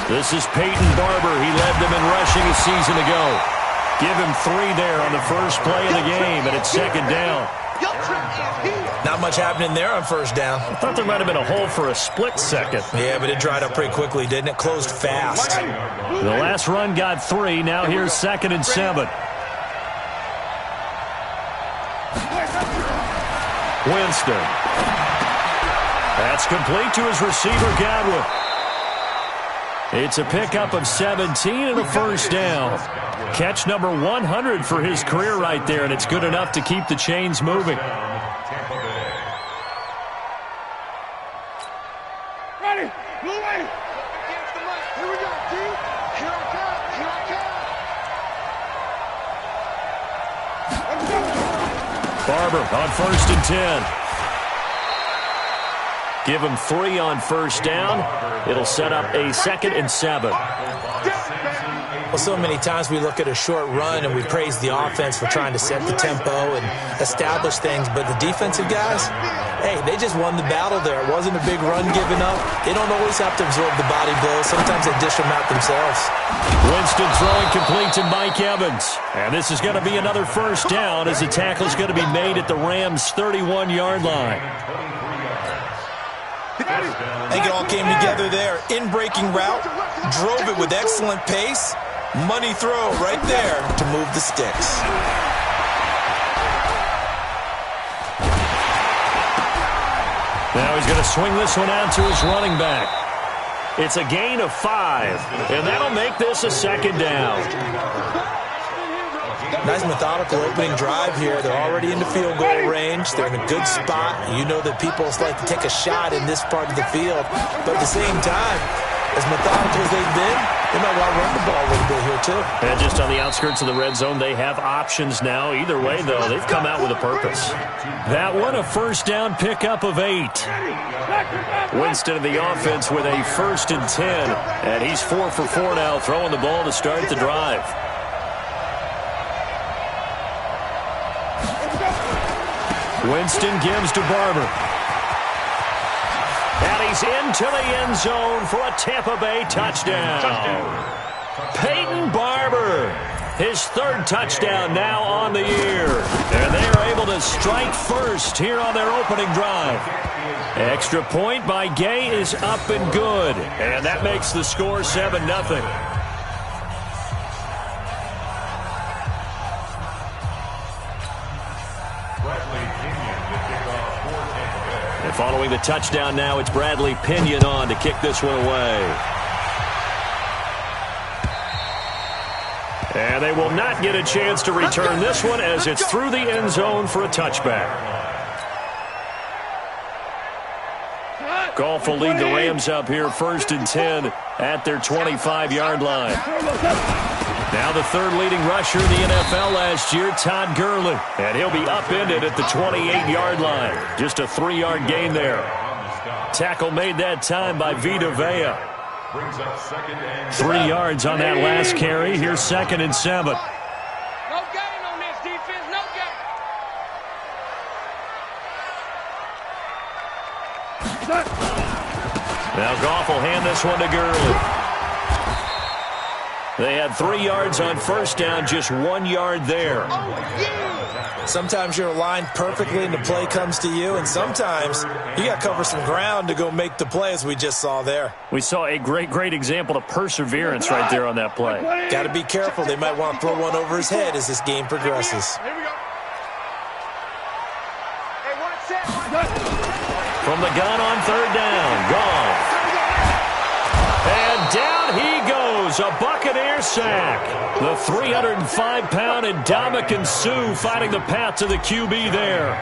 This is Peyton Barber. He led them in rushing a season ago. Give him 3 there on the first play of the game, and it's second down. Not much happening there on first down. I thought there might have been a hole for a split second. Yeah, but it dried up pretty quickly, didn't it? Closed fast. The last run got 3. Now here's 2nd and 7. Winston. That's complete to his receiver, Godwin. It's a pickup of 17 and a first down. Catch number 100 for his career right there, and it's good enough to keep the chains moving. Ready, blue way. Here we go, D. Here I come, Barber on 1st and 10. Give him 3 on first down. It'll set up a 2nd and 7. Well, so many times we look at a short run and we praise the offense for trying to set the tempo and establish things, but the defensive guys, hey, they just won the battle there. It wasn't a big run given up. They don't always have to absorb the body blows. Sometimes they dish them out themselves. Winston throwing complete to Mike Evans. And this is going to be another first down as the tackle is going to be made at the Rams' 31-yard line. I think it all came together there. In-breaking route, drove it with excellent pace. Money throw right there to move the sticks. Now he's going to swing this one out to his running back. It's a gain of 5, and that'll make this a 2nd down. Nice methodical opening drive here. They're already in the field goal range. They're in a good spot. You know that people like to take a shot in this part of the field. But at the same time, as methodical as they've been, they might want to run the ball a little bit here too. And just on the outskirts of the red zone, they have options now. Either way, though, they've come out with a purpose. That one, a first down pickup of 8. Winston in the offense with a 1st and 10. And he's 4 for 4 now, throwing the ball to start the drive. Winston gives to Barber. And he's into the end zone for a Tampa Bay touchdown. Peyton Barber, his 3rd touchdown now on the year. And they are able to strike first here on their opening drive. Extra point by Gay is up and good. And that makes the score 7-0. Following the touchdown now, it's Bradley Pinion on to kick this one away. And they will not get a chance to return this one as it's through the end zone for a touchback. Goff will lead the Rams up here 1st and 10 at their 25-yard line. Now the 3rd leading rusher in the NFL last year, Todd Gurley. And he'll be upended at the 28-yard line. Just a 3-yard gain there. Tackle made that time by Vita Vea. 3 yards on that last carry. Here's 2nd and 7. No gain on this defense, no gain. Now Goff will hand this one to Gurley. They had 3 yards on first down, just 1 yard there. Sometimes you're aligned perfectly and the play comes to you, and sometimes you got to cover some ground to go make the play, as we just saw there. We saw a great example of perseverance right there on that play. Got to be careful. They might want to throw one over his head as this game progresses. Here we go. Hey, one set. From the gun on 3rd down, Goff. And down he goes, a Buccaneer sack. The 305-pound Ndamukong Suh finding the path to the QB there.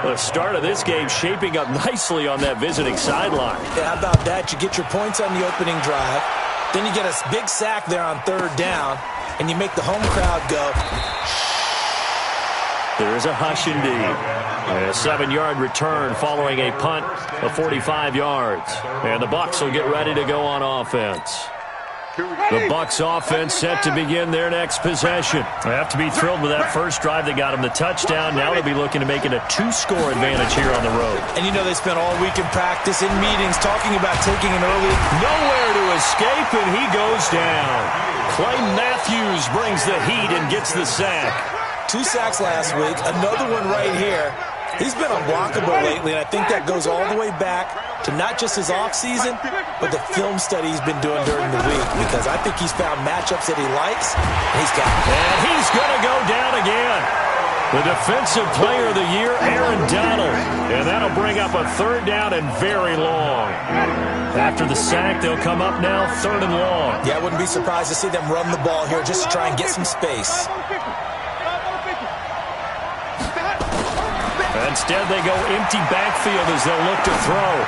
The start of this game shaping up nicely on that visiting sideline. Yeah, how about that? You get your points on the opening drive, then you get a big sack there on 3rd down, and you make the home crowd go. There is a hush indeed. A 7-yard return following a punt of 45 yards. And the Bucs will get ready to go on offense. The Bucs offense set to begin their next possession. They have to be thrilled with that first drive. They got them the touchdown. Now they'll be looking to make it a 2-score advantage here on the road. And you know they spent all week in practice, in meetings, talking about taking an early. Nowhere to escape, and he goes down. Clay Matthews brings the heat and gets the sack. 2 sacks last week, another one right here. He's been unblockable lately, and I think that goes all the way back to not just his offseason, but the film study he's been doing during the week, because I think he's found matchups that he likes, and he's got it. And he's going to go down again. The Defensive Player of the Year, Aaron Donald. And that'll bring up a 3rd down and very long. After the sack, they'll come up now 3rd and long. Yeah, I wouldn't be surprised to see them run the ball here just to try and get some space. Instead, they go empty backfield as they'll look to throw.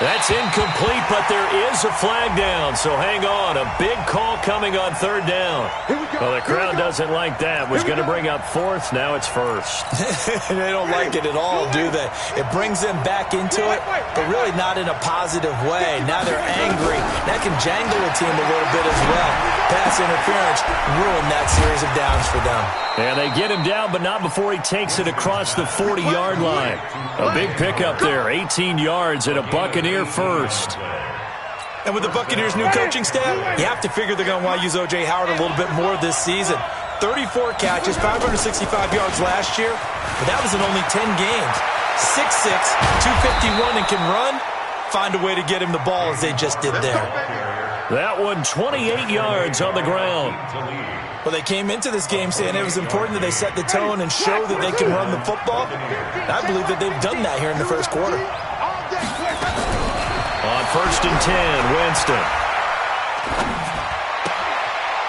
That's incomplete, but there is a flag down, so hang on. A big call coming on 3rd down. Well, the crowd doesn't like that. Was going to bring up 4th, now it's 1st. They don't like it at all, do they? It brings them back into it, but really not in a positive way. Now they're angry. That can jangle a team a little bit as well. Pass interference ruined that series of downs for them. And they get him down, but not before he takes it across the 40-yard line. A big pickup there, 18 yards and a Buccaneer first. And with the Buccaneers' new coaching staff, you have to figure they're going to want to use O.J. Howard a little bit more this season. 34 catches, 565 yards last year, but that was in only 10 games. 6'6", 251, and can run. Find a way to get him the ball as they just did there. That one 28 yards on the ground. Well, they came into this game saying it was important that they set the tone and show that they can run the football. And I believe that they've done that here in the first quarter. On 1st and 10, Winston.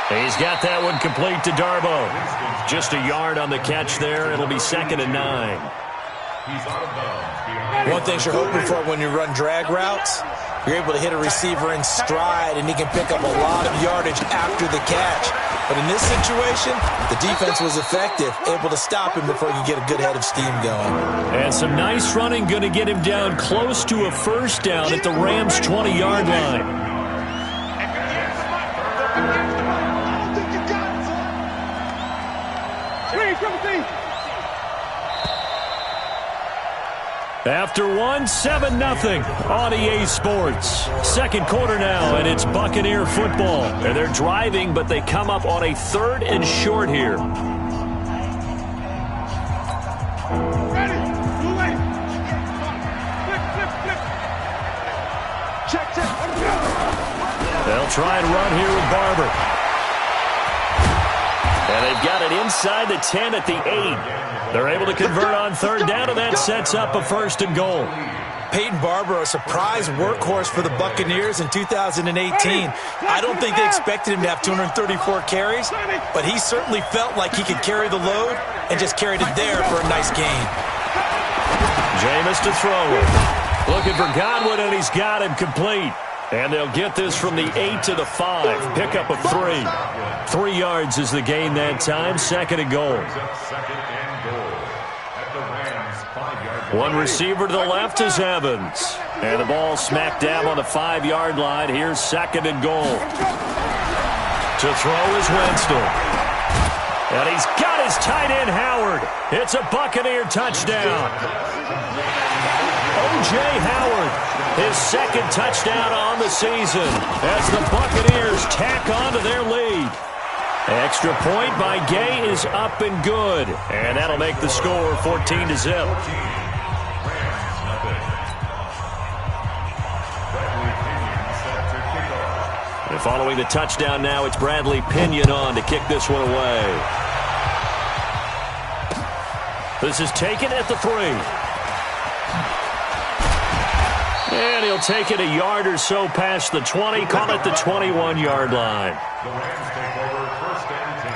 He's got that one complete to Darbo. Just a yard on the catch there. It'll be 2nd and 9. One thing you're hoping for when you run drag routes, you're able to hit a receiver in stride, and he can pick up a lot of yardage after the catch. But in this situation, the defense was effective, able to stop him before he could get a good head of steam going. And some nice running, going to get him down close to a 1st down at the Rams' 20-yard line. After one, 7-0 on EA Sports. Second quarter now, and it's Buccaneer football. And they're driving, but they come up on a 3rd and short here. They'll try and run here with Barber. And they've got it inside the 10 at the 8. They're able to convert on 3rd down, and that sets up a 1st and goal. Peyton Barber, a surprise workhorse for the Buccaneers in 2018. I don't think they expected him to have 234 carries, but he certainly felt like he could carry the load and just carried it there for a nice gain. Jameis to throw it. Looking for Godwin, and he's got him complete. And they'll get this from the 8 to the 5. Pickup of 3. 3 yards is the gain that time. 2nd and goal. One receiver to the left is Evans. And the ball smack dab on the 5-yard line. Here's 2nd and goal. To throw is Winston. And he's got his tight end, Howard. It's a Buccaneer touchdown. O.J. Howard, his 2nd touchdown on the season as the Buccaneers tack on to their lead. Extra point by Gay is up and good. And that'll make the score 14-0. And following the touchdown now, it's Bradley Pinion on to kick this one away. This is taken at the 3. And he'll take it a yard or so past the 20, call it the 21-yard line. The Rams take over 1st and 10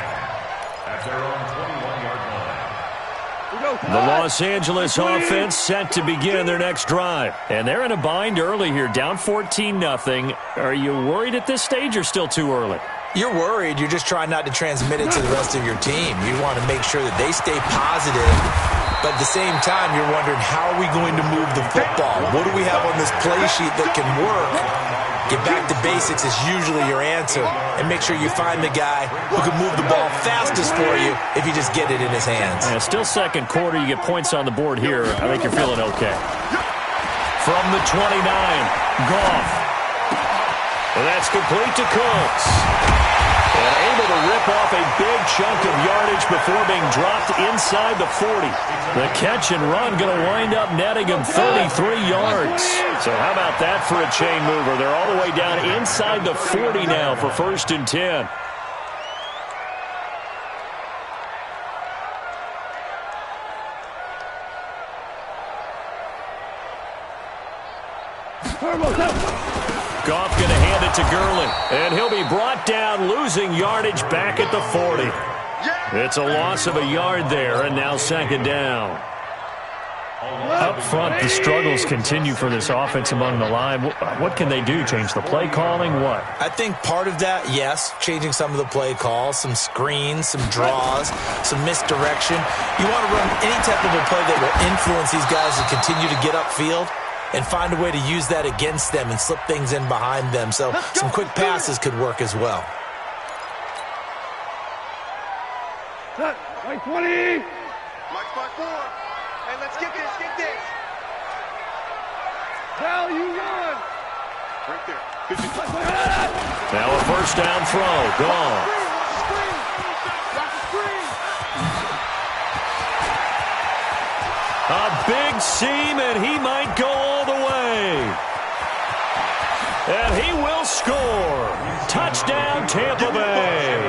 at their own 21-yard line. The Los Angeles offense set to begin their next drive. And they're in a bind early here, down 14-0. Are you worried at this stage or still too early? You're worried. You're just trying not to transmit it to the rest of your team. You want to make sure that they stay positive. But at the same time, you're wondering, how are we going to move the football? What do we have on this play sheet that can work Get back to basics is usually your answer, and make sure you find the guy who can move the ball fastest for you if you just get it in his hands. Yeah, still second quarter. You get points on the board here. I think you're feeling okay. From the 29, Goff. And that's complete to Cooks. And able to rip off a big chunk of yardage before being dropped inside the 40. The catch and run going to wind up netting him 33 yards. So how about that for a chain mover? They're all the way down inside the 40 now for 1st and 10. Goff going to hand it to Gurley, and he'll be brought down, losing yardage back at the 40. It's a loss of a yard there, and now 2nd down. Up front, the struggles continue for this offense among the line. What can they do? Change the play calling? What? I think part of that, yes, changing some of the play calls, some screens, some draws, some misdirection. You want to run any type of a play that will influence these guys to continue to get upfield and find a way to use that against them and slip things in behind them. So some quick passes could work as well. Mike 20. Mike 5-4. Hey, let's get this, get this. Cal, you run. Right there. Now a 1st down throw. Gone. A big seam, and he might go all the way. And he will score. Touchdown, Tampa Bay.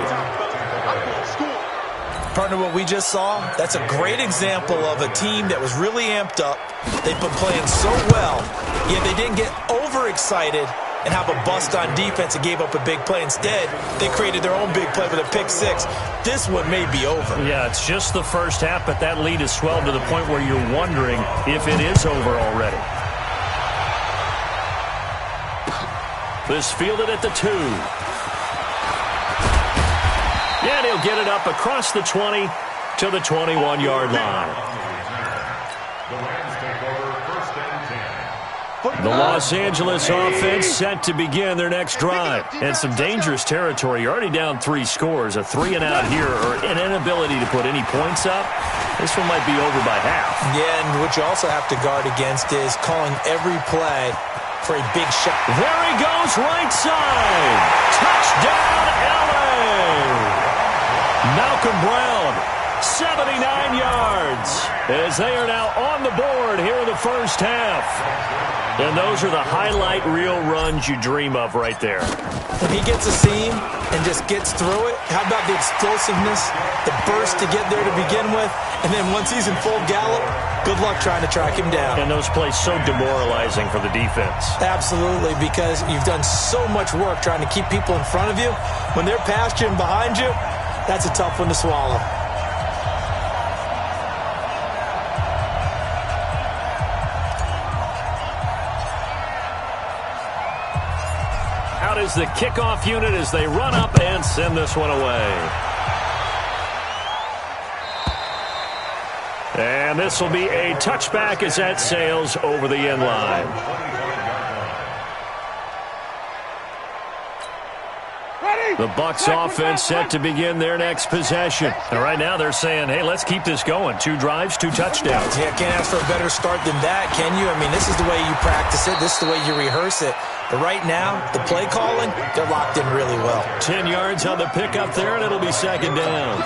Partner, what we just saw, that's a great example of a team that was really amped up. They've been playing so well, yet they didn't get overexcited and have a bust on defense and gave up a big play. Instead, they created their own big play with a pick 6. This one may be over. Yeah, it's just the first half, but that lead has swelled to the point where you're wondering if it is over already. This fielded at the 2. Yeah, and he'll get it up across the 20 to the 21-yard line. The Los Angeles offense set to begin their next drive. And some dangerous territory. You're already down 3 scores. A 3-and-out here, or an inability to put any points up. This one might be over by half. Yeah, and what you also have to guard against is calling every play for a big shot. There he goes, right side. Touchdown, L.A. Malcolm Brown, 79 yards, as they are now on the board here in the first half. And those are the highlight reel runs you dream of right there. When he gets a seam and just gets through it, how about the explosiveness, the burst to get there to begin with, and then once he's in full gallop, good luck trying to track him down. And those plays so demoralizing for the defense. Absolutely, because you've done so much work trying to keep people in front of you. When they're past you and behind you, that's a tough one to swallow. Out is the kickoff unit as they run up and send this one away. And this will be a touchback as that sails over the end line. The Bucs offense set to begin their next possession. And right now they're saying, hey, let's keep this going. 2 drives, 2 touchdowns. Yeah, can't ask for a better start than that, can you? I mean, this is the way you practice it. This is the way you rehearse it. But right now, the play calling, they're locked in really well. 10 yards on the pickup there, and it'll be 2nd down.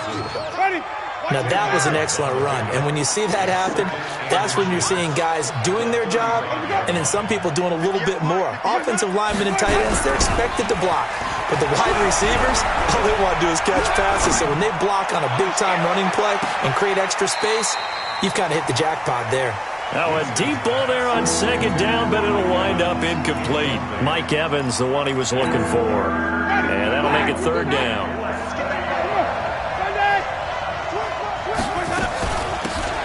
Now, that was an excellent run. And when you see that happen, that's when you're seeing guys doing their job and then some people doing a little bit more. Offensive linemen and tight ends, they're expected to block. But the wide receivers, all they want to do is catch passes. So when they block on a big-time running play and create extra space, you've kind of hit the jackpot there. Now a deep ball there on 2nd down, but it'll wind up incomplete. Mike Evans, the one he was looking for. And that'll make it 3rd down.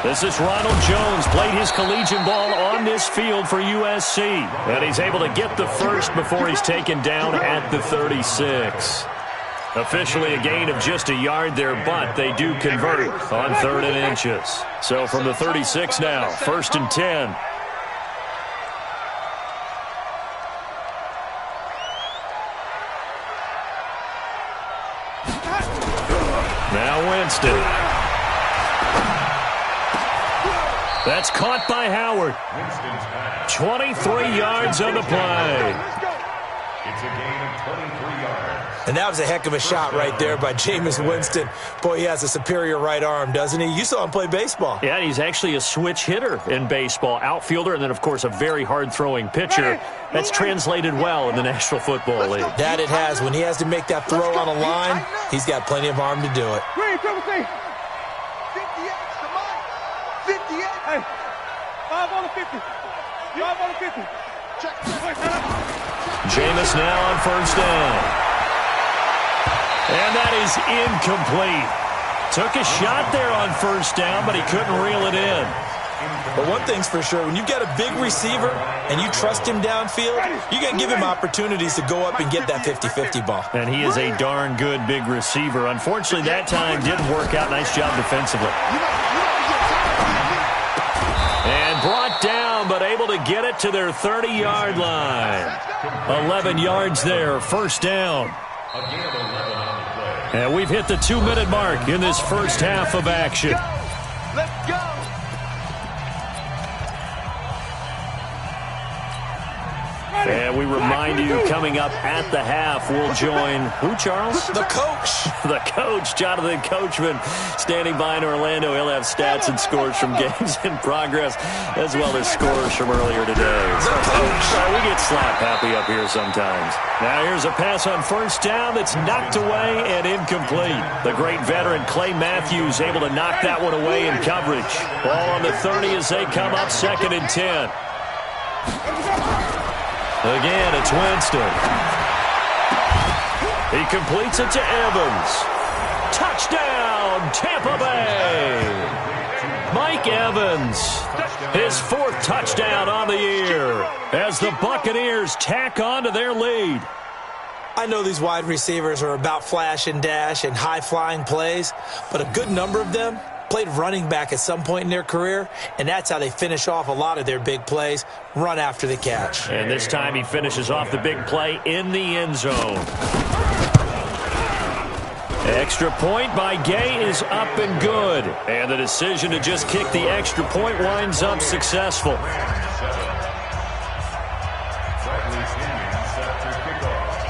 This is Ronald Jones, played his collegiate ball on this field for USC. And he's able to get the first before he's taken down at the 36. Officially a gain of just a yard there, but they do convert on 3rd and inches. So from the 36 now, 1st and 10. Winston. That's caught by Howard. 23 yards on the play. It's a gain of 23 yards. And that was a heck of a shot right there by Jameis Winston. Boy, he has a superior right arm, doesn't he? You saw him play baseball. Yeah, he's actually a switch hitter in baseball. Outfielder, and then, of course, a very hard-throwing pitcher. That's translated well in the National Football League. That it has. When he has to make that throw on a line, he's got plenty of arm to do it. 58, Samai. 58. Hey, 5 on the 50. 5 on the 50. Check. Jameis now on first down. And that is incomplete. Took a shot there on first down, but he couldn't reel it in. But one thing's for sure, when you've got a big receiver and you trust him downfield, you got to give him opportunities to go up and get that 50-50 ball. And he is a darn good big receiver. Unfortunately, that time didn't work out. Nice job defensively. And brought down, but able to get it to their 30-yard line. 11 yards there, first down. And we've hit the 2-minute mark in this first half of action. Let's go. And we remind you, coming up at the half, we'll join who, Charles? The coach. The coach, Jonathan Coachman, standing by in Orlando. He'll have stats and scores from games in progress, as well as scores from earlier today. The coach. We get slap happy up here sometimes. Now here's a pass on first down that's knocked away and incomplete. The great veteran Clay Matthews able to knock that one away in coverage. Ball on the 30 as they come up 2nd and 10. Again, it's Winston. He completes it to Evans. Touchdown, Tampa Bay. Mike Evans, his 4th touchdown on the year as the Buccaneers tack on to their lead. I know these wide receivers are about flash and dash and high-flying plays, but a good number of them played running back at some point in their career, and that's how they finish off a lot of their big plays, run after the catch. And this time he finishes off the big play in the end zone. Extra point by Gay is up and good. And the decision to just kick the extra point winds up successful.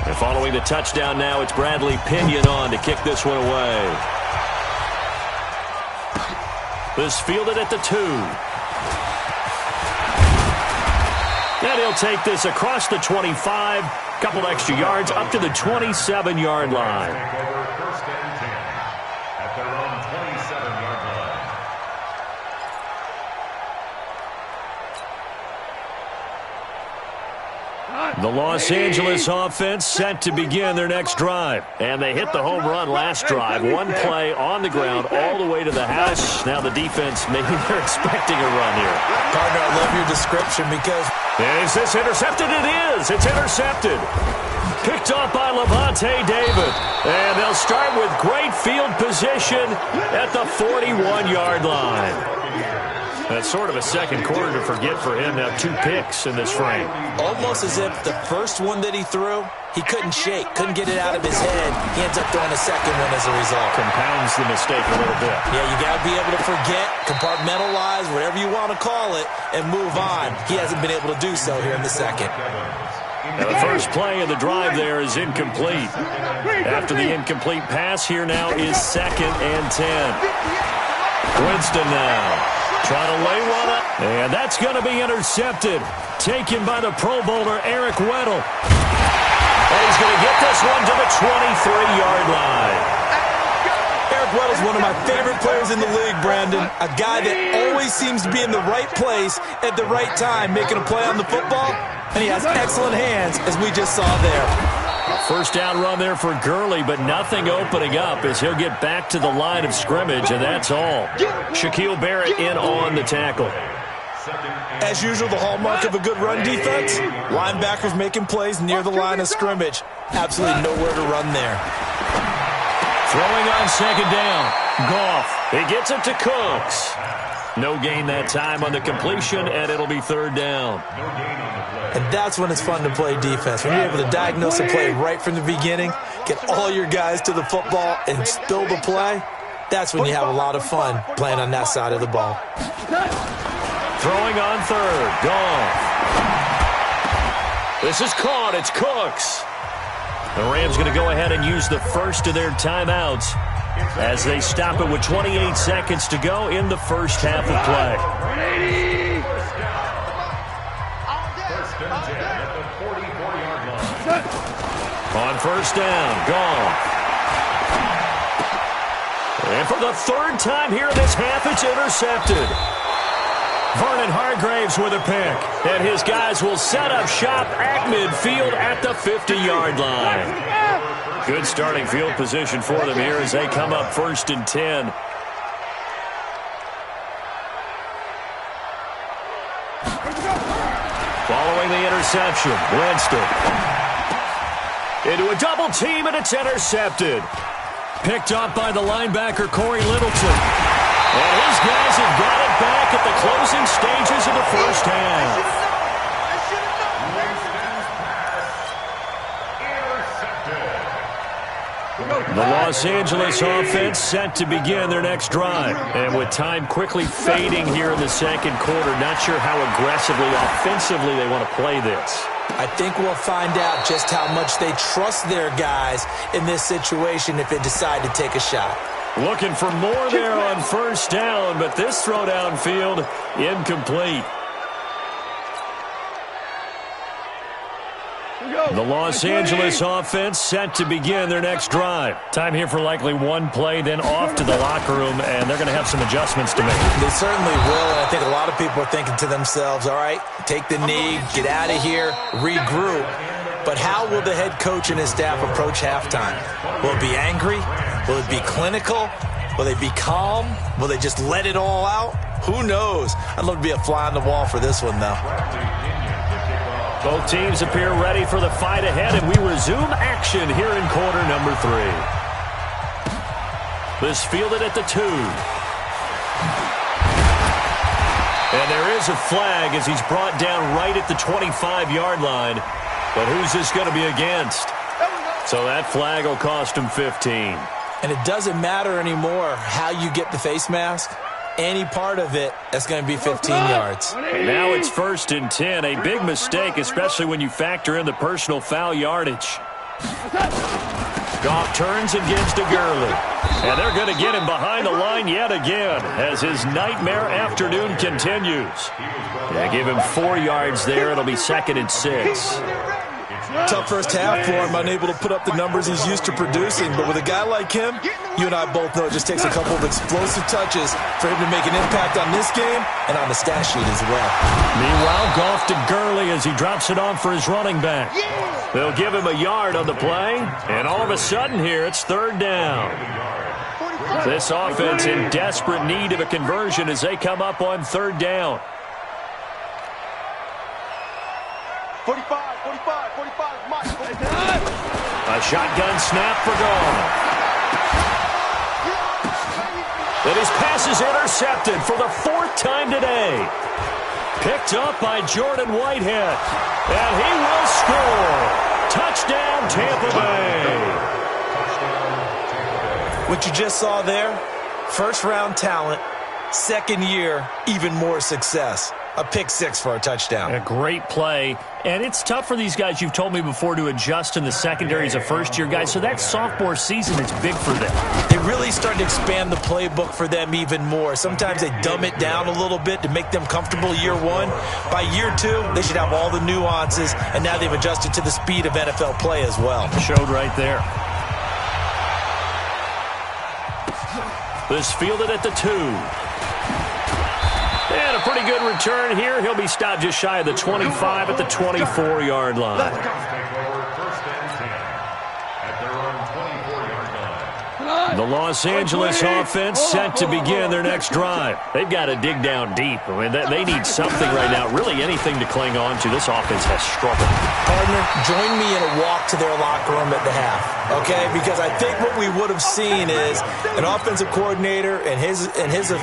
And following the touchdown now, it's Bradley Pinion on to kick this one away. This fielded at the 2. And he'll take this across the 25. Couple extra yards up to the 27-yard line. First and 10 at their own 27-yard line. The Los Angeles offense set to begin their next drive. And they hit the home run last drive. One play on the ground all the way to the house. Now the defense, maybe they're expecting a run here. Partner, I love your description because... Is this intercepted? It is. It's intercepted. Picked off by Levante David. And they'll start with great field position at the 41-yard line. That's sort of a second quarter to forget for him. Now 2 picks in this frame. Almost as if the first one that he threw, he couldn't shake, couldn't get it out of his head. He ends up throwing a second one as a result. Compounds the mistake a little bit. Yeah, you got to be able to forget, compartmentalize, whatever you want to call it, and move on. He hasn't been able to do so here in the second. Now the first play of the drive there is incomplete. After the incomplete pass, here now is 2nd and 10. Winston now. Trying to lay one up. And that's going to be intercepted. Taken by the Pro Bowler, Eric Weddle. And he's going to get this one to the 23-yard line. Eric Weddle's one of my favorite players in the league, Brandon. A guy that always seems to be in the right place at the right time, making a play on the football. And he has excellent hands, as we just saw there. First down run there for Gurley, but nothing opening up as he'll get back to the line of scrimmage, and that's all. Shaquille Barrett in on the tackle. As usual, the hallmark of a good run defense, linebackers making plays near the line of scrimmage. Absolutely nowhere to run there. Throwing on second down. Goff. He gets it to Cooks. No gain that time on the completion, and it'll be 3rd down. And that's when it's fun to play defense. When you're able to diagnose a play right from the beginning, get all your guys to the football, and spill the play, That's when you have a lot of fun playing on that side of the ball. Throwing on third. Goff. This is caught. It's Cooks. The Rams going to go ahead and use the first of their timeouts as they stop it with 28 seconds to go in the first half of play. First and 10 at the 44-yard line. On first down, Goff. And for the third time here this half, it's intercepted. Vernon Hargraves with a pick. And his guys will set up shop at midfield at the 50-yard line. Good starting field position for them here as they come up first and 10. Following the interception, Winston. Into a double team, and it's intercepted. Picked up by the linebacker, Corey Littleton. And his guys have got it back at the closing stages of the first half. The Los Angeles offense set to begin their next drive. And with time quickly fading here in the second quarter, not sure how aggressively, offensively they want to play this. I think we'll find out just how much they trust their guys in this situation if they decide to take a shot. Looking for more there on first down, but this throw downfield incomplete. The Los Angeles offense set to begin their next drive. Time here for likely one play, then off to the locker room, and they're going to have some adjustments to make. They certainly will, and I think a lot of people are thinking to themselves, all right, take the knee, get out of here, regroup. But how will the head coach and his staff approach halftime? Will it be angry? Will it be clinical? Will they be calm? Will they just let it all out? Who knows? I'd love to be a fly on the wall for this one, though. Both teams appear ready for the fight ahead, and we resume action here in quarter number 3. This fielded at the 2. And there is a flag as he's brought down right at the 25-yard line. But who's this going to be against? So that flag will cost him 15. And it doesn't matter anymore how you get the face mask. Any part of it, that's going to be 15 yards. And now it's first and 10. A big mistake, especially when you factor in the personal foul yardage. Goff turns and gives to Gurley. And they're going to get him behind the line yet again as his nightmare afternoon continues. They give him 4 yards there. It'll be second and 6. Tough first half for him, unable to put up the numbers he's used to producing. But with a guy like him, you and I both know it just takes a couple of explosive touches for him to make an impact on this game and on the stat sheet as well. Meanwhile, Goff to Gurley as he drops it on for his running back. They'll give him a yard on the play, and all of a sudden here, it's third down. This offense in desperate need of a conversion as they come up on third down. 45. A shotgun snap for Goff. And his pass is intercepted for the 4th time today. Picked up by Jordan Whitehead. And he will score. Touchdown, Tampa Bay. What you just saw there, first-round talent, second year, even more success. A pick 6 for a touchdown. A great play. And it's tough for these guys, you've told me before, to adjust in the secondary as a first-year guy. So that sophomore season is big for them. They really start to expand the playbook for them even more. Sometimes they dumb it down a little bit to make them comfortable year 1. By year 2, they should have all the nuances, and now they've adjusted to the speed of NFL play as well. Showed right there. This fielded at the 2. And a pretty good return here. He'll be stopped just shy of the 25 at the 24-yard line. The Los Angeles offense set to begin their next drive. They've got to dig down deep. I mean, they need something right now, really anything to cling on to. This offense has struggled. Partner, join me in a walk to their locker room at the half, okay? Because I think what we would have seen is an offensive coordinator and his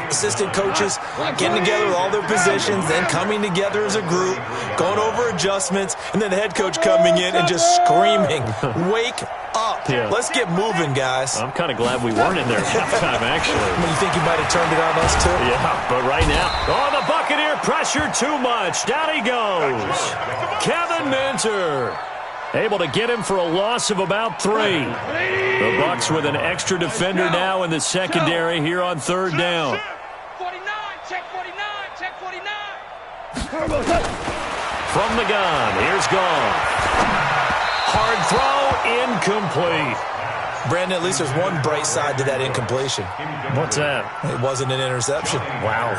assistant coaches getting together with all their positions, then coming together as a group, going over adjustments, and then the head coach coming in and just screaming, "Wake up." Yeah. Let's get moving, guys. I'm kind of glad we weren't in there at halftime, actually. You think you might have turned it on us, too? Yeah, but right now, the Buccaneer pressure too much. Down he goes. Kevin Minter able to get him for a loss of about 3. The Bucs with an extra defender now in the secondary here on third down. 49, check 49, check 49. From the gun, here's Goff. Hard throw, incomplete. Brandon, at least there's one bright side to that incompletion. What's that? It wasn't an interception. Wow.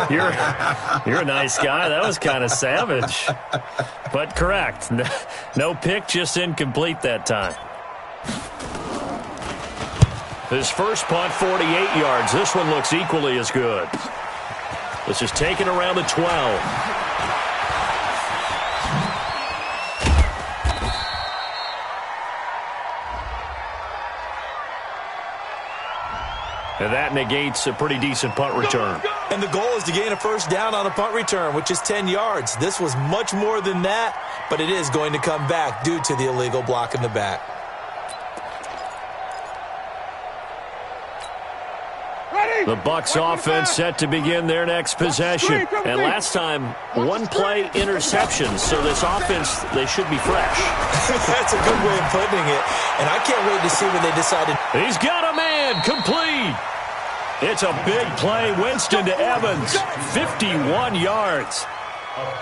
You're a nice guy. That was kind of savage. But correct. No pick, just incomplete that time. His first punt, 48 yards. This one looks equally as good. This is taken around the 12. And that negates a pretty decent punt return. And the goal is to gain a first down on a punt return, which is 10 yards. This was much more than that, but it is going to come back due to the illegal block in the back. The Bucs offense set to begin their next possession. And last time, one-play interception. So this offense, they should be fresh. That's a good way of putting it. And I can't wait to see when they decided. He's got a man, complete. It's a big play. Winston to Evans, 51 yards.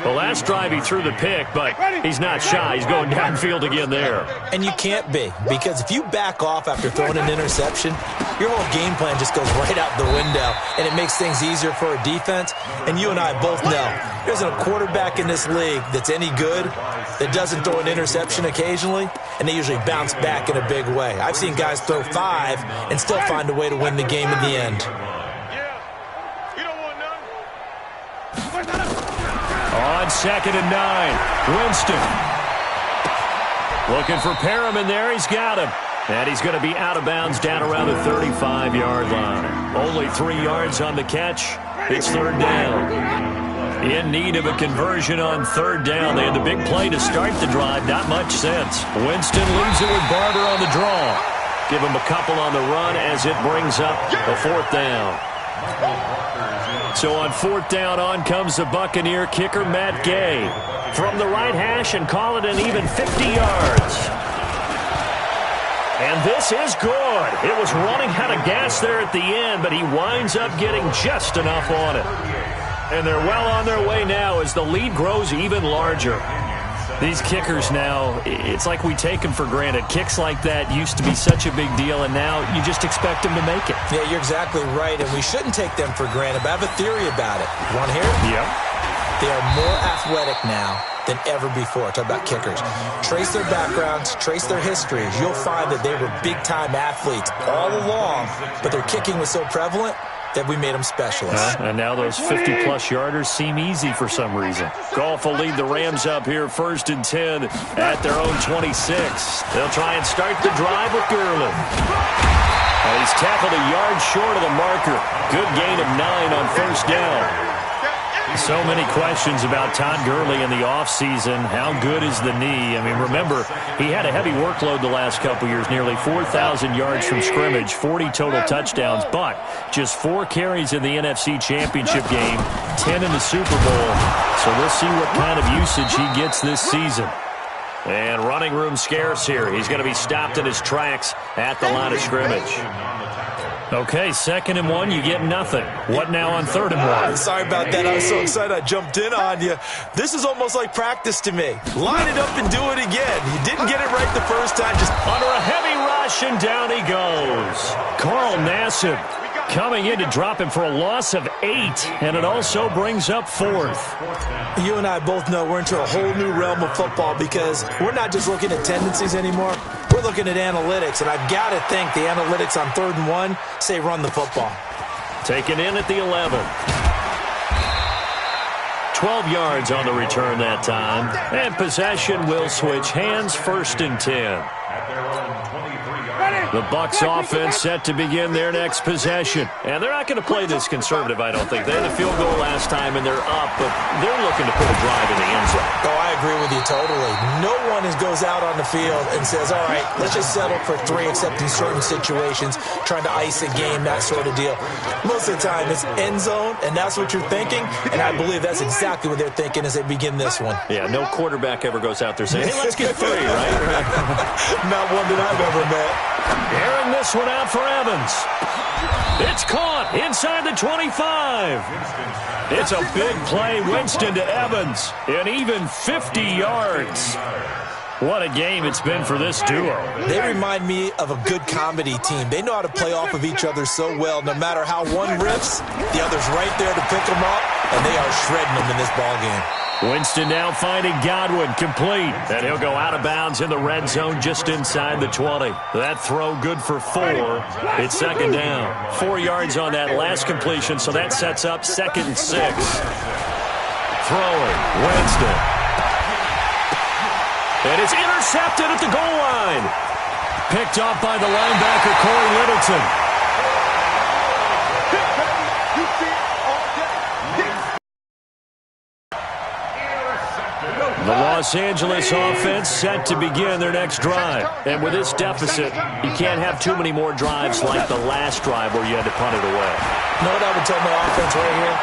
The last drive he threw the pick, but he's not shy. He's going downfield again there. And you can't be, because if you back off after throwing an interception, your whole game plan just goes right out the window, and it makes things easier for a defense. And you and I both know there's a quarterback in this league that's any good that doesn't throw an interception occasionally, and they usually bounce back in a big way. I've seen guys throw 5 and still find a way to win the game in the end. On 2nd and 9, Winston. Looking for Perriman there. He's got him. And he's going to be out of bounds down around the 35-yard line. Only 3 yards on the catch. It's third down. In need of a conversion on third down. They had the big play to start the drive. Not much sense. Winston leaves it with Barber on the draw. Give him a couple on the run as it brings up a fourth down. So on fourth down, on comes the Buccaneer kicker, Matt Gay. From the right hash and call it an even 50 yards. And this is good. It was running out of gas there at the end, but he winds up getting just enough on it. And they're well on their way now as the lead grows even larger. These kickers now, it's like we take them for granted. Kicks like that used to be such a big deal, and now you just expect them to make it. Yeah, you're exactly right, and we shouldn't take them for granted, but I have a theory about it. You want to hear it? Yep. They are more athletic now than ever before. Talk about kickers. Trace their backgrounds, trace their histories. You'll find that they were big-time athletes all along, but their kicking was so prevalent that we made them specialists. And now those 50-plus yarders seem easy for some reason. Goff will lead the Rams up here 1st and 10 at their own 26. They'll try and start the drive with Gurley. And he's tackled a yard short of the marker. Good gain of 9 on first down. So many questions about Todd Gurley in the offseason. How good is the knee? I mean, remember, he had a heavy workload the last couple years, nearly 4,000 yards from scrimmage, 40 total touchdowns, but just 4 carries in the NFC Championship game, 10 in the Super Bowl. So we'll see what kind of usage he gets this season. And running room scarce here. He's going to be stopped in his tracks at the line of scrimmage. Okay, 2nd and 1, you get nothing. What now on 3rd and 1? Sorry about that. I was so excited I jumped in on you. This is almost like practice to me. Line it up and do it again. You didn't get it right the first time. Just under a heavy rush, and down he goes. Carl Nassib coming in to drop him for a loss of 8, and it also brings up 4th. You and I both know we're into a whole new realm of football because we're not just looking at tendencies anymore. We're looking at analytics, and I've got to think the analytics on 3rd and 1 say run the football. Taken in at the 11. 12 yards on the return that time. And possession will switch hands, 1st and 10. The Bucs offense set to begin their next possession. And they're not going to play this conservative, I don't think. They had a field goal last time, and they're up, but they're looking to put a drive in the end zone. Oh, I agree with you totally. No one goes out on the field and says, all right, let's just settle for 3, except in certain situations, trying to ice a game, that sort of deal. Most of the time, it's end zone, and that's what you're thinking, and I believe that's exactly what they're thinking as they begin this one. Yeah, no quarterback ever goes out there saying, hey, let's get 3, right? Not one that I've ever met. Airing this one out for Evans. It's caught inside the 25. It's a big play. Winston to Evans. And even 50 yards. What a game it's been for this duo. They remind me of a good comedy team. They know how to play off of each other so well. No matter how one riffs, the other's right there to pick them up, and they are shredding them in this ballgame. Winston now finding Godwin, complete. And he'll go out of bounds in the red zone just inside the 20. That throw good for 4. It's second down. 4 yards on that last completion, so that sets up 2nd and 6. Throwing, Winston. And it's intercepted at the goal line. Picked up by the linebacker, Corey Littleton. The Los Angeles offense set to begin their next drive. And with this deficit, you can't have too many more drives like the last drive where you had to punt it away. You know what I would tell my offense right here?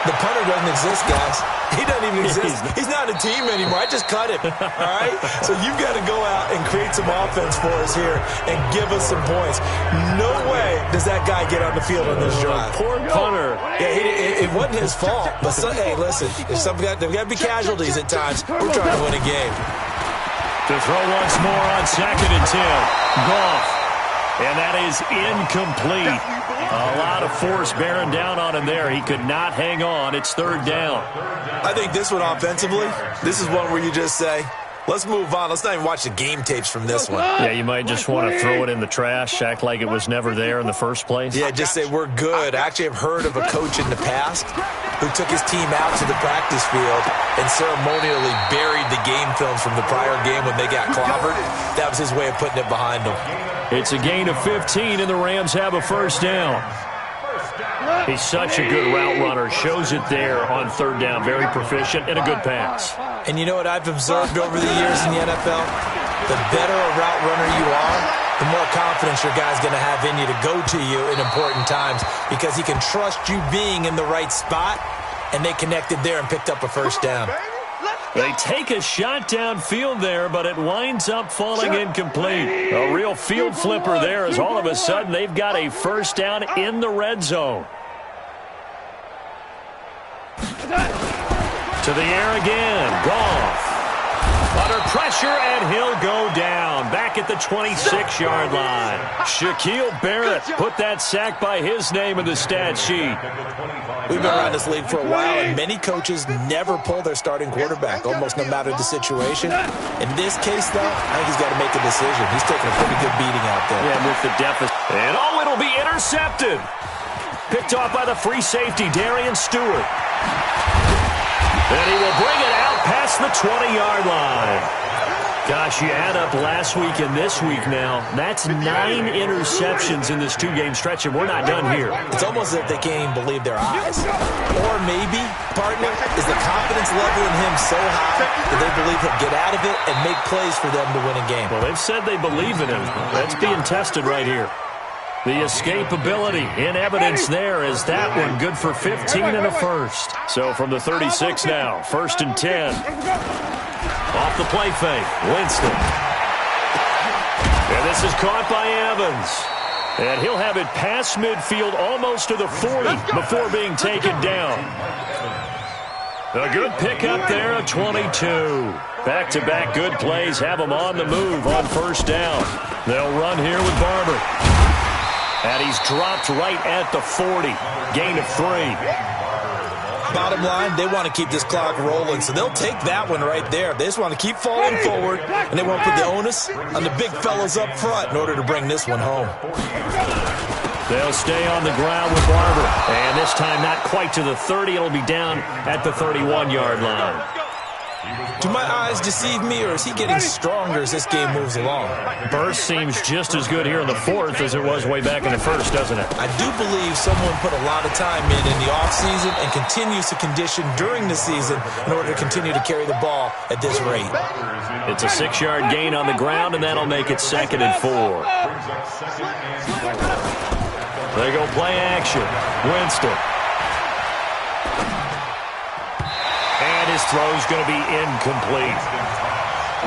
The punter doesn't exist, guys. He doesn't even exist. He's not a team anymore. I just cut him, all right? So you've got to go out and create some offense for us here and give us some points. No way does that guy get on the field on this drive. Poor punter. Yeah, it wasn't his fault. But, hey, listen, there's got to be casualties at times. We're trying to win a game. To throw once more on 2nd and 10. Goff. And that is incomplete. A lot of force bearing down on him there. He could not hang on. It's 3rd down. I think this one offensively, this is one where you just say, let's move on. Let's not even watch the game tapes from this one. Yeah, you might just want to throw it in the trash, act like it was never there in the first place. Yeah, just say we're good. Actually, I've heard of a coach in the past who took his team out to the practice field and ceremonially buried the game films from the prior game when they got clobbered. That was his way of putting it behind them. It's a gain of 15, and the Rams have a 1st down. He's such a good route runner. Shows it there on 3rd down. Very proficient and a good pass. And you know what I've observed over the years in the NFL? The better a route runner you are, the more confidence your guy's going to have in you to go to you in important times because he can trust you being in the right spot, and they connected there and picked up a 1st down. They take a shot downfield there, but it winds up falling incomplete. A real field flipper there as all of a sudden they've got a 1st down in the red zone. To the air again. Goff. Under pressure, and he'll go down. Back at the 26-yard line. Shaquille Barrett put that sack by his name in the stat sheet. We've been around this league for a while, and many coaches never pull their starting quarterback, almost no matter the situation. In this case, though, I think he's got to make a decision. He's taking a pretty good beating out there. Yeah, with the deficit. And it'll be intercepted. Picked off by the free safety, Darian Stewart. And he will bring it out past the 20-yard line. Gosh, you add up last week and this week now. That's 9 interceptions in this 2-game stretch, and we're not done here. It's almost as if they can't even believe their eyes. Or maybe, partner, is the confidence level in him so high that they believe he'll get out of it and make plays for them to win a game. Well, they've said they believe in him. That's being tested right here. The escapability in evidence there is that one good for 15 and a 1st. So from the 36 now, 1st and 10. Off the play fake, Winston. And this is caught by Evans. And he'll have it past midfield almost to the 40 before being taken down. A good pickup there at 22. Back-to-back good plays have them on the move on 1st down. They'll run here with Barber. And he's dropped right at the 40. Gain of 3. Bottom line, they want to keep this clock rolling, so they'll take that one right there. They just want to keep falling forward, and they want to put the onus on the big fellas up front in order to bring this one home. They'll stay on the ground with Barber. And this time not quite to the 30. It'll be down at the 31-yard line. Do my eyes deceive me, or is he getting stronger as this game moves along? Burst seems just as good here in the fourth as it was way back in the first, doesn't it? I do believe someone put a lot of time in the offseason and continues to condition during the season in order to continue to carry the ball at this rate. It's a 6-yard gain on the ground, and that'll make it 2nd and 4. They go play action. Winston. And his throw's going to be incomplete.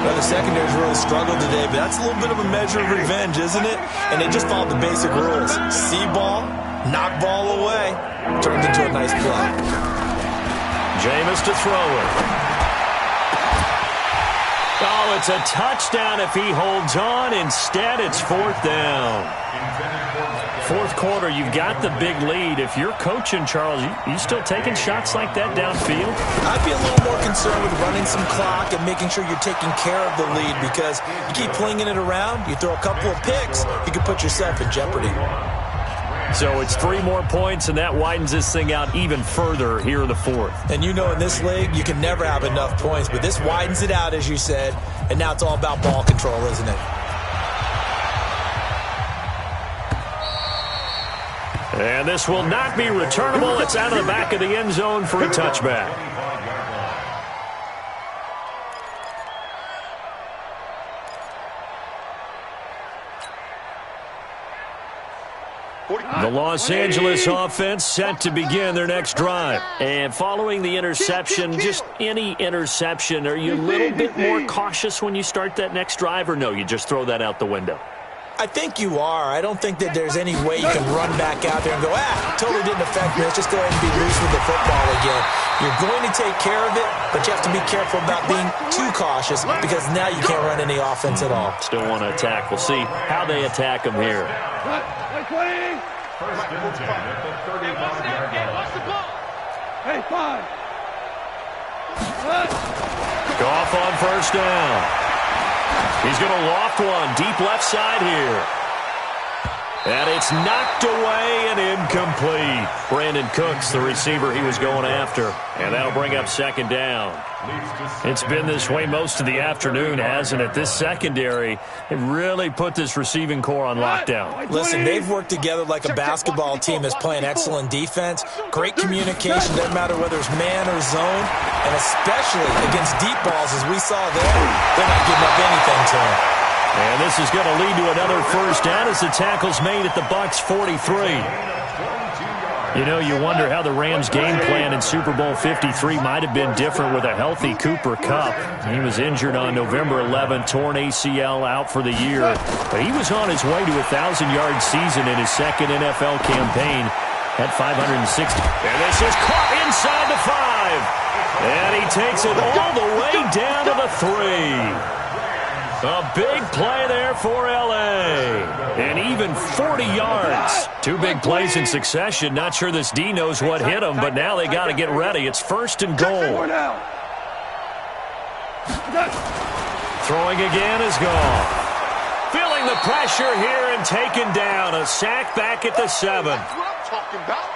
Well, the secondary's really struggled today, but that's a little bit of a measure of revenge, isn't it? And they just followed the basic rules. See ball, knock ball away. Turned into a nice play. Jameis to throw it. Oh, it's a touchdown if he holds on. Instead, it's 4th down. Fourth quarter, you've got the big lead. If you're coaching, Charles, you still taking shots like that downfield? I'd be a little more concerned with running some clock and making sure you're taking care of the lead, because you keep flinging it around, you throw a couple of picks, you could put yourself in jeopardy. So it's 3 more points, and that widens this thing out even further here in the fourth. And you know in this league, you can never have enough points, but this widens it out, as you said, and now it's all about ball control, isn't it? And this will not be returnable. It's out of the back of the end zone for a touchback. The Los Angeles offense set to begin their next drive. And following the interception, just any interception, are you a little bit more cautious when you start that next drive, or no, you just throw that out the window? I think you are. I don't think that there's any way you can run back out there and go, totally didn't affect me. Let's just go ahead and be loose with the football again. You're going to take care of it, but you have to be careful about being too cautious, because now you can't run any offense at all. Still want to attack. We'll see how they attack them here. First and 10 at the 35-yard line. Watch the ball. Hey, 5. Goff on first down. He's going to loft one deep left side here. And it's knocked away and incomplete. Brandon Cooks, the receiver he was going after. And that'll bring up 2nd down. It's been this way most of the afternoon, hasn't it? This secondary, it really put this receiving core on lockdown. Listen, they've worked together like a basketball team that's playing excellent defense. Great communication, doesn't matter whether it's man or zone. And especially against deep balls, as we saw there, they're not giving up anything to them. And this is going to lead to another first down as the tackle's made at the Bucs 43. You know, you wonder how the Rams' game plan in Super Bowl 53 might have been different with a healthy Cooper Kupp. He was injured on November 11, torn ACL, out for the year. But he was on his way to a 1,000-yard season in his second NFL campaign at 560. And this is caught inside the 5. And he takes it all the way down to the 3. A big play there for L.A. And even 40 yards. 2 big plays in succession. Not sure this D knows what hit him, but now they got to get ready. It's 1st and goal. Throwing again is gone. Feeling the pressure here and taken down. A sack back at the 7. That's what I'm talking about.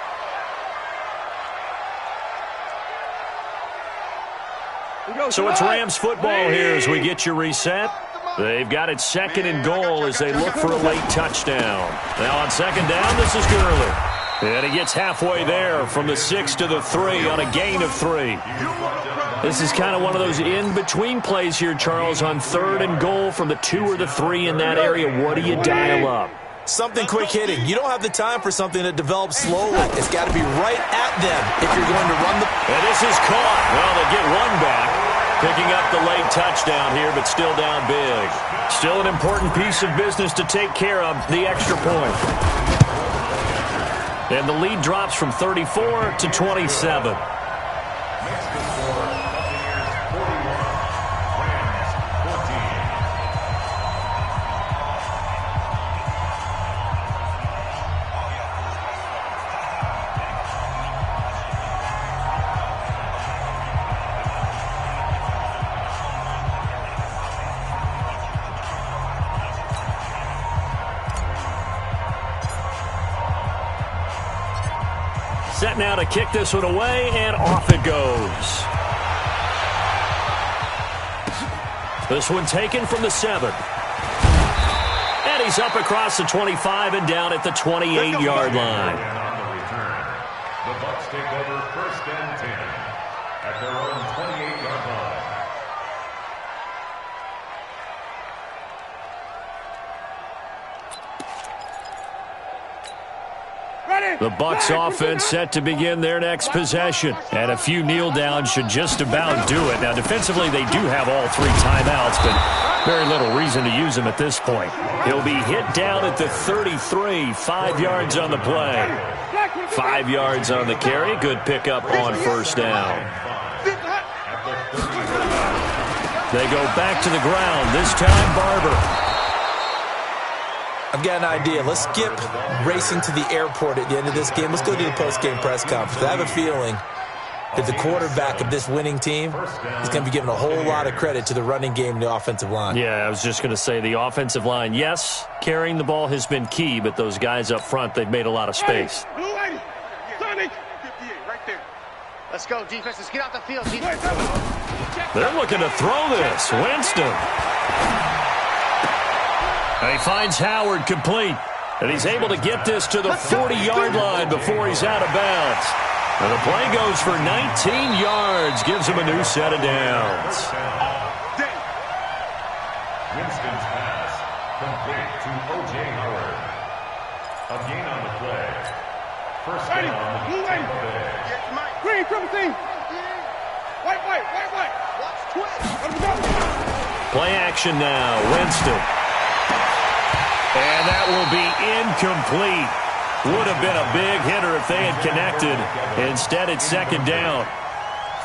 So it's Rams football here as we get you reset. They've got it 2nd and goal as they look for a late touchdown. Now on 2nd down, this is Gurley. And he gets halfway there from the 6 to the 3 on a gain of 3. This is kind of one of those in-between plays here, Charles, on 3rd and goal from the 2 or the 3 in that area. What do you dial up? Something quick hitting. You don't have the time for something that develops slowly. It's got to be right at them if you're going to run the... And this is caught. Well, they get one back. Picking up the late touchdown here, but still down big. Still an important piece of business to take care of, the extra point. And the lead drops from 34 to 27. Set now to kick this one away, and off it goes. This one taken from the 7. And he's up across the 25 and down at the 28-yard line. And on the return, the Bucs take over 1st and 10 at their own 28-yard line. The Bucs offense set to begin their next possession. And a few kneel downs should just about do it. Now, defensively, they do have all 3 timeouts, but very little reason to use them at this point. He'll be hit down at the 33, 5 yards on the play. 5 yards on the carry. Good pickup on 1st down. They go back to the ground. This time, Barber. I've got an idea. Let's skip racing to the airport at the end of this game. Let's go to the post-game press conference. I have a feeling that the quarterback of this winning team is going to be given a whole lot of credit to the running game and the offensive line. Yeah, I was just going to say the offensive line, yes, carrying the ball has been key, but those guys up front, they've made a lot of space. Let's go, defense. Let's get out the field. They're looking to throw this. Winston. And he finds Howard complete. And he's able to get this to the 40-yard line before he's out of bounds. And the play goes for 19 yards. Gives him a new set of downs. Winston's pass complete to O.J. Howard. A gain on the play. 1st down, Tampa Bay. Green, triple team. White. Watch twist. Play action now. Winston. And that will be incomplete. Would have been a big hitter if they had connected. Instead, it's 2nd down.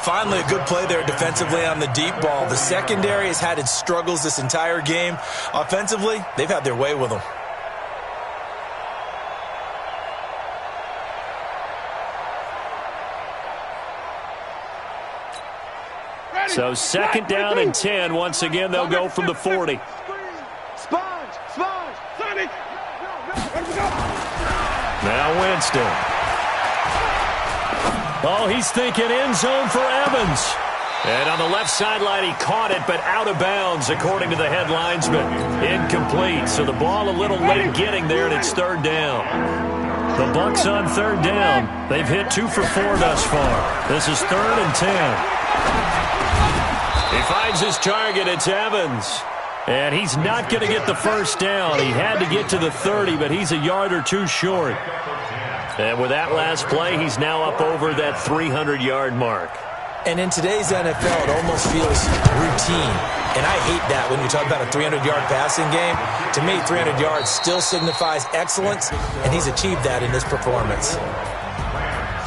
Finally, a good play there defensively on the deep ball. The secondary has had its struggles this entire game. Offensively, they've had their way with them. So 2nd down and 10. Once again, they'll go from the 40. Sponge. Sonny. Now Winston. Oh, he's thinking end zone for Evans. And on the left sideline, he caught it, but out of bounds, according to the head linesman. Incomplete. So the ball a little late getting there, and it's 3rd down. The Bucs on 3rd down. They've hit 2 for 4 thus far. This is 3rd and 10. He finds his target. It's Evans. And he's not going to get the 1st down. He had to get to the 30, but he's a yard or 2 short. And with that last play, he's now up over that 300-yard mark. And in today's NFL, it almost feels routine. And I hate that when you talk about a 300-yard passing game. To me, 300 yards still signifies excellence, and he's achieved that in this performance.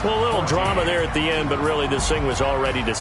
Well, a little drama there at the end, but really this thing was already decided.